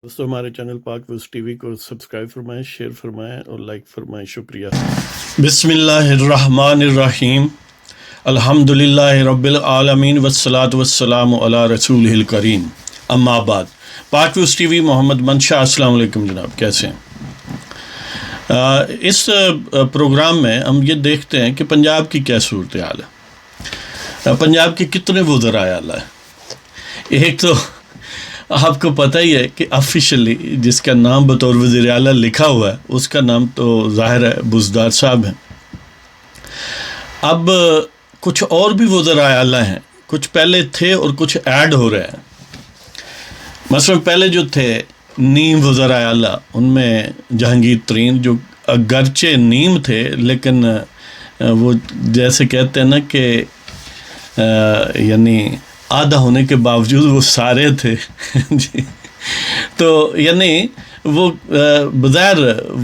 دوستوں ہمارے چینل پاک ویوز ٹی وی کو سبسکرائب فرمائیں، شیئر فرمائیں اور لائک فرمائیں، شکریہ۔ بسم اللہ الرحمن الرحیم، الحمد للہ رب العالمین والصلاة والسلام علی رسولہ الکریم، اما بعد۔ پاک ویوز ٹی وی محمد منشا، السلام علیکم جناب، کیسے ہیں؟ اس پروگرام میں ہم یہ دیکھتے ہیں کہ پنجاب کی کیا صورتحال ہے، پنجاب کے کتنے وزراء اعلیٰ ہیں۔ ایک تو آپ کو پتہ ہی ہے کہ آفیشلی جس کا نام بطور وزیر اعلیٰ لکھا ہوا ہے اس کا نام تو ظاہر ہے بزدار صاحب ہیں۔ اب کچھ اور بھی وزراء اعلیٰ ہیں، کچھ پہلے تھے اور کچھ ایڈ ہو رہے ہیں۔ مثلا پہلے جو تھے نیم وزراء اعلیٰ، ان میں جہانگیر ترین، جو اگرچہ نیم تھے لیکن وہ جیسے کہتے ہیں نا کہ یعنی آدھا ہونے کے باوجود وہ سارے تھے جی، تو یعنی وہ بظاہر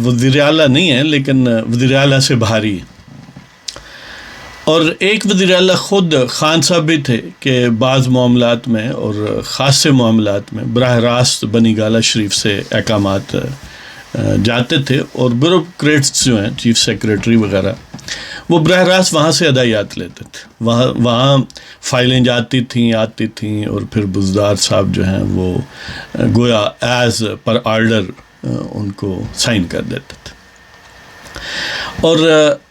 وزیر اعلیٰ نہیں ہیں لیکن وزیر اعلیٰ سے بھاری ہیں۔ اور ایک وزیر اعلیٰ خود خان صاحب بھی تھے کہ بعض معاملات میں اور خاصے معاملات میں براہ راست بنی گالہ شریف سے احکامات جاتے تھے، اور بیوروکریٹس جو ہیں چیف سیکریٹری وغیرہ، وہ براہ راست وہاں سے ادائیات لیتے تھے، وہاں فائلیں آتی تھیں اور پھر بزدار صاحب جو ہیں وہ گویا ایز پر آرڈر ان کو سائن کر دیتے تھے۔ اور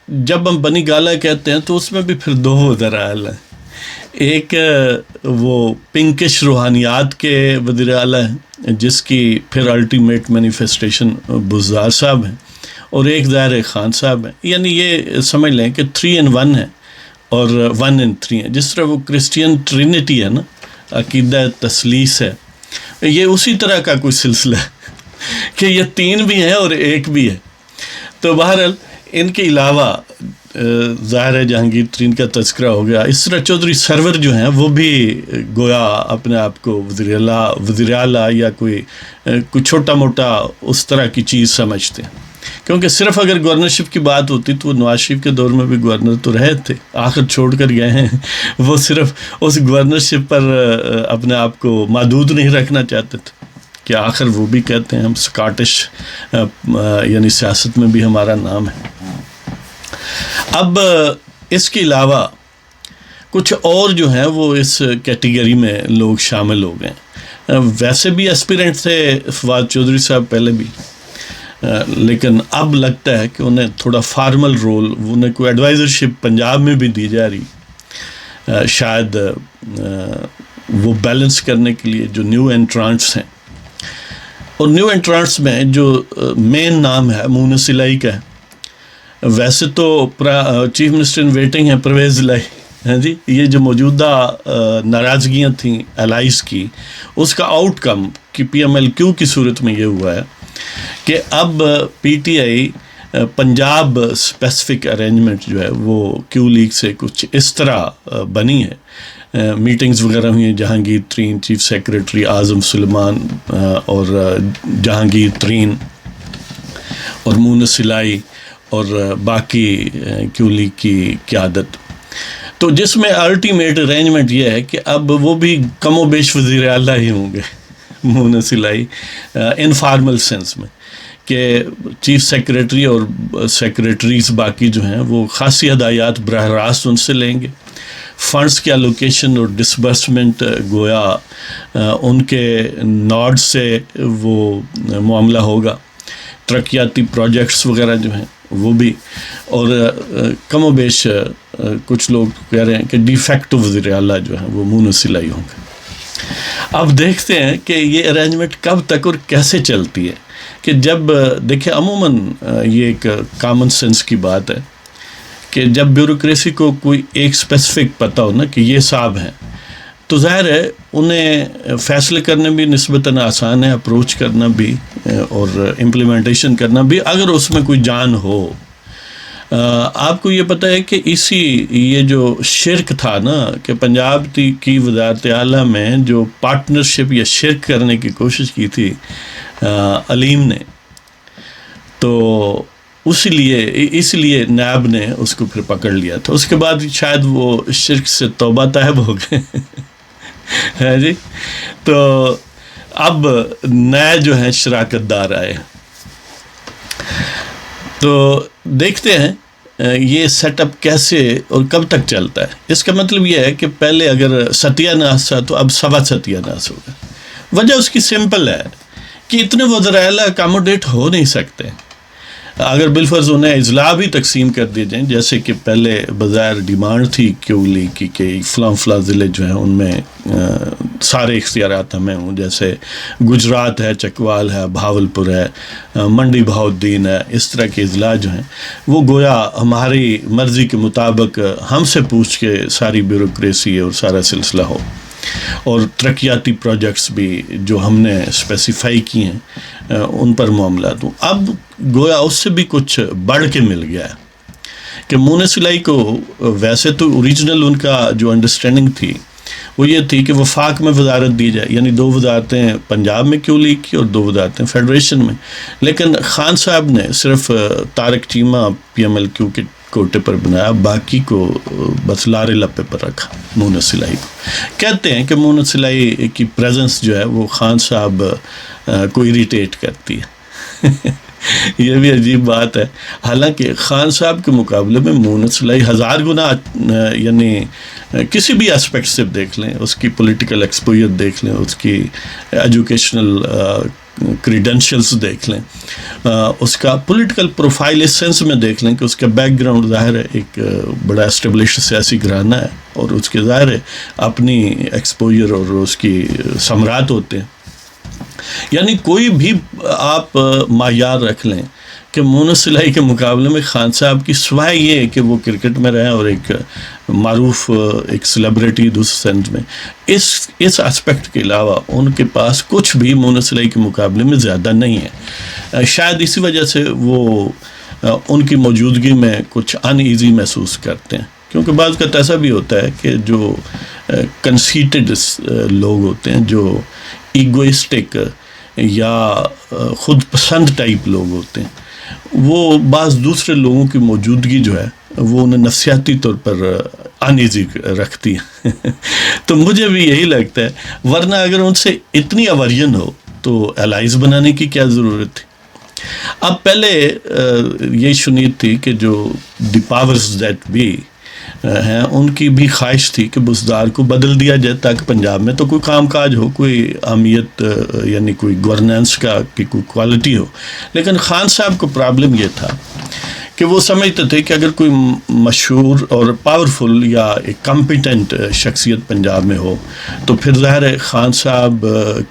جب ہم بنی گالہ کہتے ہیں تو اس میں بھی پھر دو وزراء اعلیٰ ہیں، ایک وہ پنکش روحانیات کے وزیر اعلیٰ ہیں جس کی پھر الٹیمیٹ مینیفیسٹیشن بزدار صاحب ہیں، اور ایک ظاہر خان صاحب ہیں۔ یعنی یہ سمجھ لیں کہ 3 in 1 ہے اور 1 in 3 ہے، جس طرح وہ کرسچین ٹرینٹی ہے نا، عقیدہ تثلیث ہے، یہ اسی طرح کا کوئی سلسلہ ہے کہ یہ 3 بھی ہیں اور 1 بھی ہے۔ تو بہرحال ان کے علاوہ ظاہر ہے جہانگیر ترین کا تذکرہ ہو گیا، اس طرح چودھری سرور جو ہیں وہ بھی گویا اپنے آپ کو وزیر اعلیٰ یا کوئی چھوٹا موٹا اس طرح کی چیز سمجھتے ہیں، کیونکہ صرف اگر گورنرشپ کی بات ہوتی تو وہ نواز شریف کے دور میں بھی گورنر تو رہے تھے، آخر چھوڑ کر گئے ہیں، وہ صرف اس گورنرشپ پر اپنے آپ کو محدود نہیں رکھنا چاہتے تھے کہ آخر وہ بھی کہتے ہیں ہم سکاٹش یعنی سیاست میں بھی ہمارا نام ہے۔ اب اس کے علاوہ کچھ اور جو ہیں وہ اس کیٹیگری میں لوگ شامل ہو گئے، ویسے بھی ایسپیرنٹ تھے فواد چودھری صاحب پہلے بھی، لیکن اب لگتا ہے کہ انہیں تھوڑا فارمل رول، انہیں کوئی ایڈوائزرشپ پنجاب میں بھی دی جا رہی، شاید وہ بیلنس کرنے کے لیے جو نیو انٹرانٹس ہیں، اور نیو انٹرانٹس میں جو مین نام ہے مونس الہی کا ہے۔ ویسے تو چیف منسٹر ان ویٹنگ ہیں پرویز الہی، ہیں جی، یہ جو موجودہ ناراضگیاں تھیں الائز کی، اس کا آؤٹ کم کہ پی ایم ایل کیو کی صورت میں یہ ہوا ہے کہ اب P T I Punjab specific arrangement جو ہے وہ کیو لیگ سے کچھ اس طرح بنی ہے، میٹنگز وغیرہ ہوئی ہیں، جہانگیر ترین، چیف سیکریٹری اعظم سلیمان اور جہانگیر ترین اور مونس الہی اور باقی کیو لیگ کی قیادت، تو جس میں الٹیمیٹ ارینجمنٹ یہ ہے کہ اب وہ بھی کم و بیش وزیر اعلیٰ ہی ہوں گے، مونس الہی انفارمل سینس میں، کہ چیف سیکریٹری اور سیکریٹریز باقی جو ہیں وہ خاصی ہدایات براہ راست ان سے لیں گے، فنڈز کی الوکیشن اور ڈسبرسمنٹ گویا ان کے نوڈ سے وہ معاملہ ہوگا، ترقیاتی پروجیکٹس وغیرہ جو ہیں وہ بھی، اور کم و بیش کچھ لوگ کہہ رہے ہیں کہ ڈی فیکٹو وزیر اعلیٰ جو ہیں وہ مونس الہی ہوں گے۔ اب دیکھتے ہیں کہ یہ ارینجمنٹ کب تک اور کیسے چلتی ہے، کہ جب دیکھیں عموماً یہ ایک کامن سینس کی بات ہے کہ جب بیوروکریسی کو کوئی ایک اسپیسیفک پتہ ہو نا کہ یہ صاحب ہیں، تو ظاہر ہے انہیں فیصلے کرنے بھی نسبتاً آسان ہے، اپروچ کرنا بھی اور امپلیمنٹیشن کرنا بھی، اگر اس میں کوئی جان ہو۔ آپ کو یہ پتہ ہے کہ یہ جو شرک تھا نا کہ پنجاب کی وزارت اعلیٰ میں جو پارٹنرشپ یا شرک کرنے کی کوشش کی تھی علیم نے، تو اس لیے نیب نے اس کو پھر پکڑ لیا تھا، اس کے بعد شاید وہ شرک سے توبہ طیب ہو گئے ہے جی۔ تو اب نئے جو ہیں شراکت دار آئے. تو دیکھتے ہیں یہ سیٹ اپ کیسے اور کب تک چلتا ہے. اس کا مطلب یہ ہے کہ پہلے اگر ستیہ ناس تھا تو اب سوا ستیہ ناس ہوگا. وجہ اس کی سمپل ہے کہ اتنے وزرائے اعلیٰ اکاموڈیٹ ہو نہیں سکتے. اگر بالفرض انہیں اضلاع بھی تقسیم کر دیے جائیں، جیسے کہ پہلے بظاہر ڈیمانڈ تھی کیو لیگ کی کہ فلاں ضلع جو ہیں ان میں سارے اختیارات ہمیں ہوں، جیسے گجرات ہے، چکوال ہے، بھاولپور ہے، منڈی بہاؤالدین ہے، اس طرح کے اضلاع جو ہیں وہ گویا ہماری مرضی کے مطابق ہم سے پوچھ کے ساری بیوروکریسی اور سارا سلسلہ ہو، اور ترقیاتی پروجیکٹس بھی جو ہم نے اسپیسیفائی کیے ہیں ان پر معاملات ہوں. اب گویا اس سے بھی کچھ بڑھ کے مل گیا ہے کہ مونس الائی کو ویسے تو اوریجنل ان کا جو انڈرسٹینڈنگ تھی وہ یہ تھی کہ وفاق میں وزارت دی جائے، یعنی 2 وزارتیں پنجاب میں کیوں لیگ کی اور 2 وزارتیں فیڈریشن میں. لیکن خان صاحب نے صرف Tariq Cheema P M L Q کے کوٹے پر بنایا، باقی کو بس لارے لپے پر رکھا مونس الائی کو. کہتے ہیں کہ مونس الائی کی پریزنس جو ہے وہ خان صاحب کو اریٹیٹ کرتی ہے. یہ بھی عجیب بات ہے، حالانکہ خان صاحب کے مقابلے میں مونس الائی 1000 گنا، یعنی کسی بھی اسپیکٹ سے دیکھ لیں، اس کی پولیٹیکل ایکسپوئر دیکھ لیں، اس کی ایجوکیشنل کریڈینشلز دیکھ لیں، اس کا پولیٹیکل پروفائل اس سینس میں دیکھ لیں کہ اس کا بیک گراؤنڈ ظاہر ہے ایک بڑا اسٹیبلشڈ سیاسی گھرانہ ہے، اور اس کے ظاہر ہے اپنی ایکسپوئر اور اس کی ثمرات ہوتے ہیں. یعنی کوئی بھی آپ معیار رکھ لیں کہ مونس الائی کے مقابلے میں خان صاحب کی سوائے یہ کہ وہ کرکٹ میں رہے اور ایک معروف ایک سیلیبریٹی دوسرے سینس میں، اس اسپیکٹ کے علاوہ ان کے پاس کچھ بھی مونس الائی کے مقابلے میں زیادہ نہیں ہے. شاید اسی وجہ سے وہ ان کی موجودگی میں کچھ ان ایزی محسوس کرتے ہیں، کیونکہ بعض کا ایسا بھی ہوتا ہے کہ جو کنسیٹڈ لوگ ہوتے ہیں، جو ایگوئسٹک یا خود پسند ٹائپ لوگ ہوتے ہیں، وہ بعض دوسرے لوگوں کی موجودگی جو ہے وہ انہیں نفسیاتی طور پر انیزی رکھتی ہے. تو مجھے بھی یہی لگتا ہے، ورنہ اگر ان سے اتنی اوریجن ہو تو الائز بنانے کی کیا ضرورت تھی. اب پہلے یہی شنید تھی کہ جو دی پاورز دیٹ بی ہیں ان کی بھی خواہش تھی کہ بزدار کو بدل دیا جائے تاکہ پنجاب میں تو کوئی کام کاج ہو، کوئی اہمیت، یعنی کوئی گورننس کا کی کوئی کوالٹی ہو. لیکن خان صاحب کو پرابلم یہ تھا کہ وہ سمجھتے تھے کہ اگر کوئی مشہور اور پاورفل یا ایک کمپیٹنٹ شخصیت پنجاب میں ہو تو پھر ظاہر ہے خان صاحب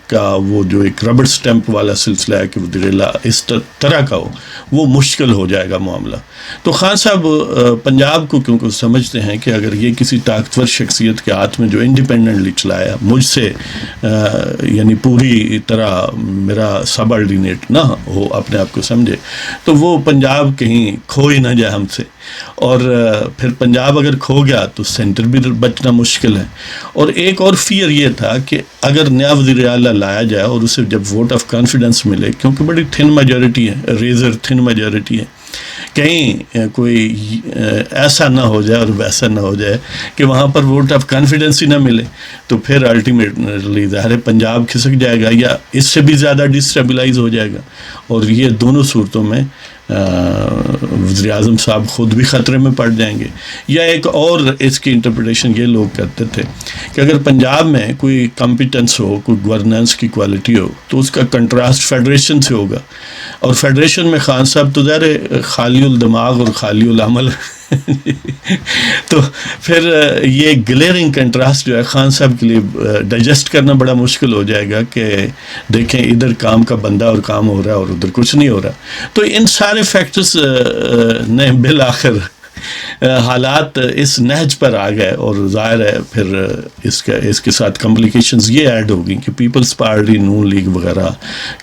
کا وہ جو ایک ربڑ سٹیمپ والا سلسلہ ہے کہ وزیر اعلیٰ اس طرح کا ہو، وہ مشکل ہو جائے گا معاملہ. تو خان صاحب پنجاب کو کیونکہ سمجھتے ہیں کہ اگر یہ کسی طاقتور شخصیت کے ہاتھ میں جو انڈیپینڈنٹلی چلایا، مجھ سے یعنی پوری طرح میرا سب آرڈینیٹ نہ ہو، اپنے آپ کو سمجھے، تو وہ پنجاب کہیں کھو ہی نہ جائے ہم سے. اور پھر پنجاب اگر کھو گیا تو سینٹر بھی بچنا مشکل ہے. اور ایک اور فیئر یہ تھا کہ اگر نیا وزیر اعلیٰ لایا جائے اور اسے جب ووٹ آف کانفیڈنس ملے، کیونکہ بڑی تھن میجورٹی ہے، ریزر تھن میجورٹی ہے، کہیں کوئی ایسا نہ ہو جائے اور ویسا نہ ہو جائے کہ وہاں پر ووٹ آف کانفیڈنس ہی نہ ملے، تو پھر الٹیمیٹلی ظاہر پنجاب کھسک جائے گا یا اس سے بھی زیادہ ڈسٹیبلائز ہو جائے گا. اور یہ دونوں صورتوں میں وزیر اعظم صاحب خود بھی خطرے میں پڑ جائیں گے. یا ایک اور اس کی انٹرپریٹیشن یہ لوگ کرتے تھے کہ اگر پنجاب میں کوئی کمپیٹنس ہو، کوئی گورننس کی کوالٹی ہو، تو اس کا کنٹراسٹ فیڈریشن سے ہوگا. اور فیڈریشن میں خان صاحب تو ظاہر خالی الدماغ اور خالی العمل تو پھر یہ گلیئرنگ کنٹراسٹ جو ہے خان صاحب کے لیے ڈائجسٹ کرنا بڑا مشکل ہو جائے گا کہ دیکھیں ادھر کام کا بندہ اور کام ہو رہا ہے اور ادھر کچھ نہیں ہو رہا. تو ان سارے فیکٹرز نے بالآخر حالات اس نہج پر آ گئے، اور ظاہر ہے پھر اس کے ساتھ کمپلیکیشنز یہ ایڈ ہوگی کہ پیپلز پارٹی، نون لیگ وغیرہ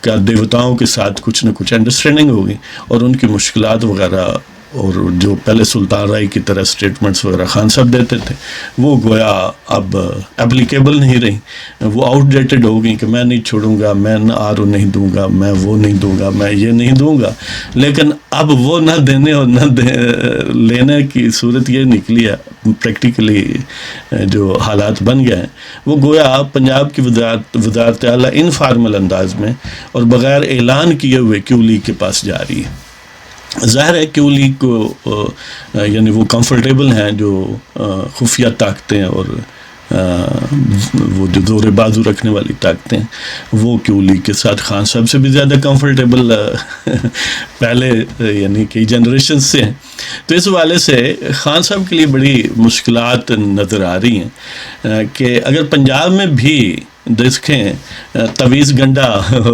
کا دیوتاؤں کے ساتھ کچھ نہ کچھ انڈرسٹینڈنگ ہوگی، اور ان کی مشکلات وغیرہ اور جو پہلے سلطان رائی کی طرح اسٹیٹمنٹس وغیرہ خان صاحب دیتے تھے وہ گویا اب اپلیکیبل نہیں رہی، وہ آؤٹ ڈیٹڈ ہو گئی کہ میں نہیں چھوڑوں گا، میں RO نہیں دوں گا، میں وہ نہیں دوں گا، میں یہ نہیں دوں گا. لیکن اب وہ نہ دینے اور نہ لینے کی صورت یہ نکلی ہے، پریکٹیکلی جو حالات بن گئے ہیں وہ گویا پنجاب کی وزارت اعلیٰ انفارمل انداز میں اور بغیر اعلان کیے ہوئے کیو لیگ کے پاس جا رہی ہے. ظاہر ہے کیو لیگ کو یعنی وہ کمفرٹیبل ہیں جو خفیہ طاقتیں اور وہ جو زور بازو رکھنے والی طاقتیں وہ کیو لیگ کے ساتھ خان صاحب سے بھی زیادہ کمفرٹیبل پہلے یعنی کئی جنریشن سے ہیں. تو اس حوالے سے خان صاحب کے لیے بڑی مشکلات نظر آ رہی ہیں کہ اگر پنجاب میں بھی دیکھیں تویز گنڈا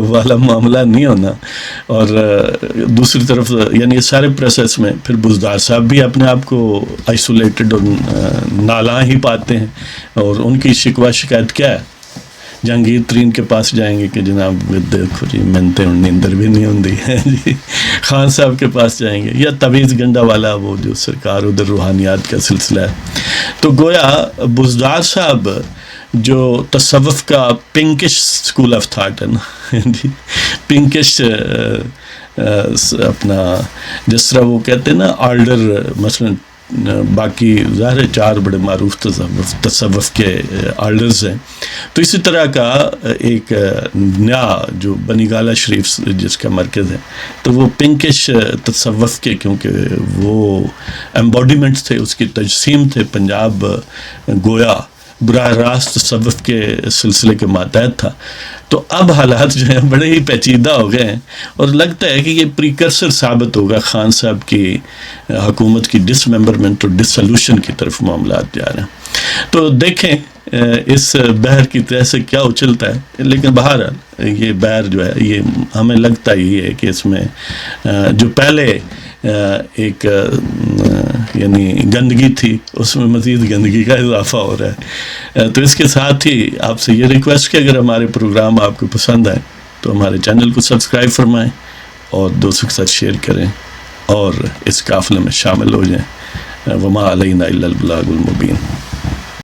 والا معاملہ نہیں ہونا، اور دوسری طرف یعنی یہ سارے پروسیس میں پھر بزدار صاحب بھی اپنے آپ کو آئسولیٹڈ اور نالاں ہی پاتے ہیں، اور ان کی شکوہ شکایت کیا ہے؟ جہانگیر ترین کے پاس جائیں گے کہ جناب دیکھو جی منتے اور نیندر بھی نہیں ہوندی ہے جی. خان صاحب کے پاس جائیں گے، یا تویز گنڈا والا وہ جو سرکار ادھر روحانیات کا سلسلہ ہے. تو گویا بزدار صاحب جو تصوف کا پنکش اسکول آف تھاٹ ہے نا جی، پنکش اپنا جس طرح وہ کہتے ہیں نا آرڈر، مثلا باقی ظاہر 4 بڑے معروف تصوف کے آرڈرز ہیں، تو اسی طرح کا ایک نیا جو بنی گالہ شریف جس کا مرکز ہے، تو وہ پنکش تصوف کے کیونکہ وہ ایمبوڈیمنٹس تھے، اس کی تجسیم تھے. پنجاب گویا براہ راست تصوف کے سلسلے کے ماتحت تھا. تو اب حالات جو ہیں بڑے ہی پیچیدہ ہو گئے ہیں، اور لگتا ہے کہ یہ پریکرسر ثابت ہوگا خان صاحب کی حکومت کی ڈس ممبرمنٹ اور ڈسولوشن کی طرف معاملات جا رہے ہیں. تو دیکھیں اس بحر کی تہہ سے کیا اچلتا ہے. لیکن بہرحال یہ بحر جو ہے یہ ہمیں لگتا ہی ہے کہ اس میں جو پہلے ایک یعنی گندگی تھی اس میں مزید گندگی کا اضافہ ہو رہا ہے. تو اس کے ساتھ ہی آپ سے یہ ریکویسٹ کہ اگر ہمارے پروگرام آپ کو پسند آئے تو ہمارے چینل کو سبسکرائب فرمائیں اور دوستوں کے ساتھ شیئر کریں اور اس قافلے میں شامل ہو جائیں. وما علینا الا البلاغ المبین.